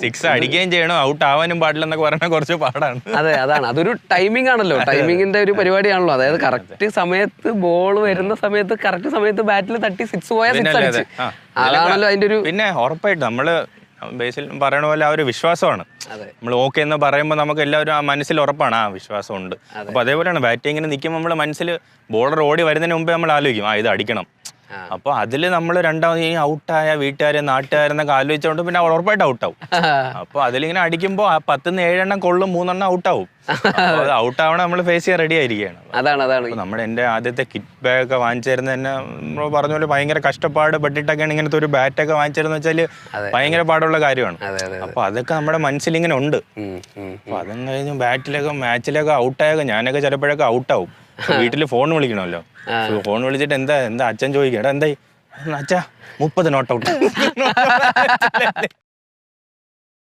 Six അടിക്കുകയും ചെയ്യണം, out ആവാനും പാടില്ലെന്നൊക്കെ പറഞ്ഞാൽ കുറച്ച് പാടാണ്. അതെ, അതാണ്, അതൊരു ടൈമിംഗ് ആണല്ലോ, ടൈമിങ്ങിന്റെ ഒരു പരിപാടിയാണല്ലോ. അതായത് കറക്റ്റ് സമയത്ത് ബോൾ വരുന്ന സമയത്ത് കറക്റ്റ് സമയത്ത് ബാറ്റിൽ തട്ടി സിക്സ് പോയാൽ സിക്സ് അടിച്ച്, അതാണല്ലോ അതിന്റെ ഒരു. പിന്നെ ഉറപ്പായിട്ടും നമ്മള് ബേസിൽ പറയണ പോലെ ആ ഒരു വിശ്വാസമാണ്. നമ്മൾ ഓക്കെ എന്ന് പറയുമ്പോൾ നമുക്ക് എല്ലാവരും ആ മനസ്സിൽ ഉറപ്പാണ്, ആ വിശ്വാസം ഉണ്ട്. അപ്പൊ അതേപോലെയാണ് ബാറ്റിങ്ങിന് നിൽക്കുമ്പോൾ നമ്മളെ മനസ്സിൽ ബോളർ ഓടി വരുന്നതിന് മുമ്പേ നമ്മൾ ആലോചിക്കും ഇത് അടിക്കണം. അപ്പൊ അതില് നമ്മൾ രണ്ടാമത് ഈ ഔട്ടായ വീട്ടുകാരെ നാട്ടുകാരെന്നൊക്കെ ആലോചിച്ചോണ്ട് പിന്നെ ഉറപ്പായിട്ട് ഔട്ടാവും. അപ്പൊ അതിലിങ്ങനെ അടിക്കുമ്പോ 10-ന്ന് 7 കൊള്ളും, 3 ഔട്ടാവും. ഔട്ടാവണം, നമ്മൾ ഫേസ് ചെയ്യാൻ റെഡി ആയിരിക്കുകയാണ്. അതാണ് നമ്മുടെ എന്റെ ആദ്യത്തെ കിറ്റ് ബാഗ് ഒക്കെ വാങ്ങിച്ചിരുന്ന തന്നെ നമ്മൾ പറഞ്ഞ പോലെ ഭയങ്കര കഷ്ടപ്പാട് പെട്ടിട്ടൊക്കെയാണ് ഇങ്ങനത്തെ ഒരു ബാറ്റൊക്കെ വാങ്ങിച്ചിരുന്ന വെച്ചാല് ഭയങ്കര പാടുള്ള കാര്യമാണ്. അപ്പൊ അതൊക്കെ നമ്മുടെ മനസ്സിൽ ഇങ്ങനെ ഉണ്ട്. അപ്പൊ അതും കഴിഞ്ഞ് ബാറ്റിലൊക്കെ മാച്ചിലൊക്കെ ഔട്ടായൊക്കെ ഞാനൊക്കെ ചിലപ്പോഴൊക്കെ ഔട്ടാവും. വീട്ടില് ഫോൺ വിളിക്കണമല്ലോ, ഫോൺ വിളിച്ചിട്ട് എന്താ അച്ഛൻ ചോദിക്കും, എടാ എന്തായി, അച്ഛാ 30 നോട്ട് ഔട്ട്.